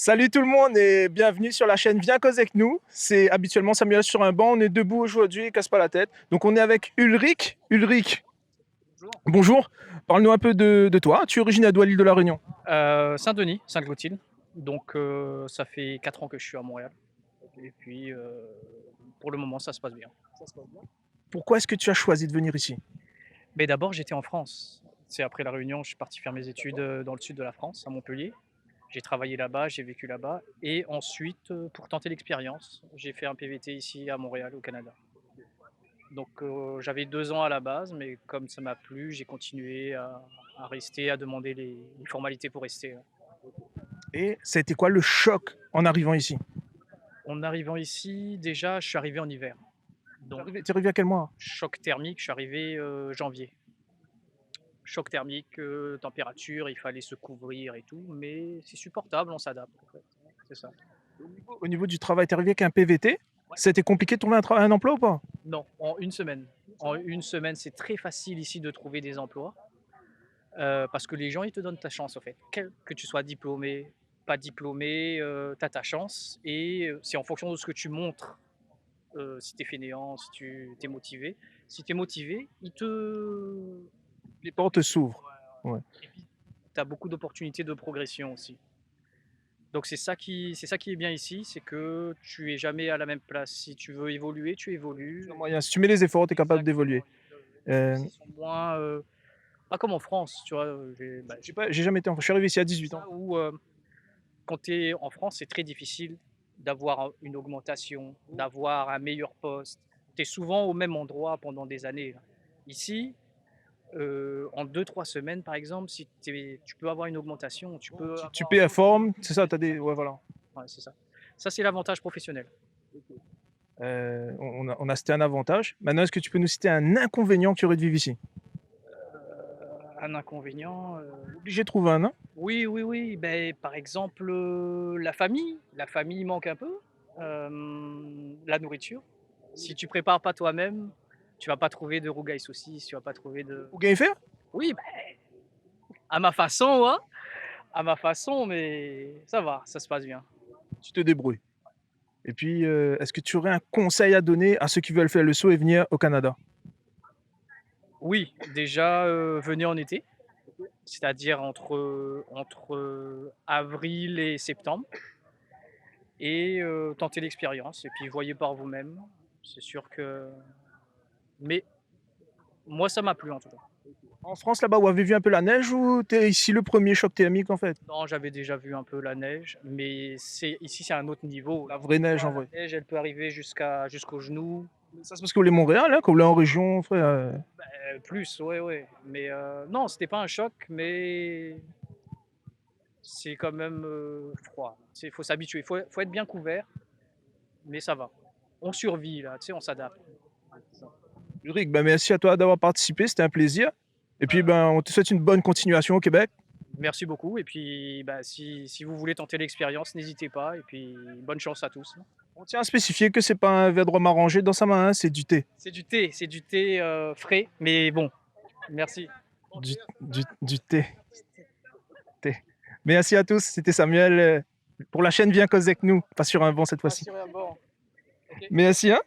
Salut tout le monde et bienvenue sur la chaîne Viens causer avec nous. C'est habituellement Samuel sur un banc, on est debout aujourd'hui, casse pas la tête. Donc on est avec Ulrich. Ulrich, Bonjour. bonjour. Parle-nous un peu de toi. Tu es originaire d'où à l'île de la Réunion? Saint-Denis, Sainte-Clotilde. Donc ça fait 4 ans que je suis à Montréal. Et puis pour le moment ça se passe bien. Pourquoi est-ce que tu as choisi de venir ici? Mais d'abord j'étais en France. C'est après la Réunion, je suis parti faire mes études dans le sud de la France, à Montpellier. J'ai travaillé là-bas, j'ai vécu là-bas. Et ensuite, pour tenter l'expérience, j'ai fait un PVT ici à Montréal, au Canada. Donc j'avais 2 ans à la base, mais comme ça m'a plu, j'ai continué à rester, à demander les formalités pour rester. Et ça a été quoi le choc en arrivant ici? En arrivant ici, déjà, je suis arrivé en hiver. Tu Donc, es arrivé à quel mois? choc thermique, je suis arrivé janvier. Choc thermique, température, il fallait se couvrir et tout, mais c'est supportable, on s'adapte en fait. C'est ça. Au niveau du travail, tu es arrivé avec un PVT. Ça a été compliqué de trouver un emploi ou pas? Non, en une semaine. En une semaine, c'est très facile ici de trouver des emplois parce que les gens, ils te donnent ta chance en fait. Que tu sois diplômé, pas diplômé, tu as ta chance et c'est en fonction de ce que tu montres. Si tu es fainéant, si tu es motivé. Si tu es motivé, Les portes s'ouvrent. Ouais. et puis tu as beaucoup d'opportunités de progression aussi. Donc c'est ça qui est bien ici, c'est que tu es jamais à la même place. Si tu veux évoluer, tu évolues. Moyen. Si tu mets les efforts, tu es capable d'évoluer. Exactement. Les Euh, choses ils sont moins pas comme en France, tu vois. j'ai jamais été en France. Je suis arrivé ici à 18 ans. Ça où quand tu es en France, c'est très difficile d'avoir une augmentation, d'avoir un meilleur poste. Tu es souvent au même endroit pendant des années, là. Ici, en 2 3 semaines, par exemple, si tu peux avoir une augmentation, tu peux Tu avoir un poste performes, plus c'est ça, élevé, tu as c'est des. ça. Ouais, voilà. Ouais, c'est ça. Ça, c'est l'avantage professionnel. On a cité un avantage. Maintenant, est-ce que tu peux nous citer un inconvénient que tu aurais de vivre ici? Un inconvénient, Obligé de trouver un, non? oui, oui, oui, beh, par exemple, la famille. La famille manque un peu, la nourriture. Si tu prépares pas toi-même, tu vas pas trouver de rougail saucisse, tu vas pas trouver de Ou bien faire? oui, bah, à ma façon, hein, à ma façon, mais ça va, ça se passe bien. Tu te débrouilles. Et puis, est-ce que tu aurais un conseil à donner à ceux qui veulent faire le saut et venir au Canada? Oui, déjà, venez en été, c'est-à-dire entre avril et septembre et tentez l'expérience et puis voyez par vous-même. C'est sûr que mais moi, ça m'a plu en tout cas. En France, là-bas, où avez vu un peu la neige ou t'es ici le premier choc thermique en fait? Non, j'avais déjà vu un peu la neige, mais c'est un autre niveau. La vraie neige Là, en la vrai. neige, elle peut arriver jusqu'aux genoux, Ça, c'est parce que vous voulez Montréal, hein, quand vous voulez en région, frère. plus, ouais, ouais. Mais non, c'était pas un choc, mais c'est quand même froid. Il faut s'habituer, faut être bien couvert, mais ça va. On survit là, tu sais, on s'adapte. Ulrich, ben, merci à toi d'avoir participé, c'était un plaisir. Et puis, ben, on te souhaite une bonne continuation au Québec. Merci beaucoup. Et puis, bah, si vous voulez tenter l'expérience, n'hésitez pas. Et puis, bonne chance à tous. On tient à spécifier que c'est pas un verre de rhum arrangé dans sa main, hein, c'est du thé. C'est du thé frais, mais bon. Merci. Du thé. Thé. Merci à tous, c'était Samuel pour la chaîne Viens causer avec nous, pas sur un banc cette Pas fois-ci. sur un banc. Ok. Merci, hein.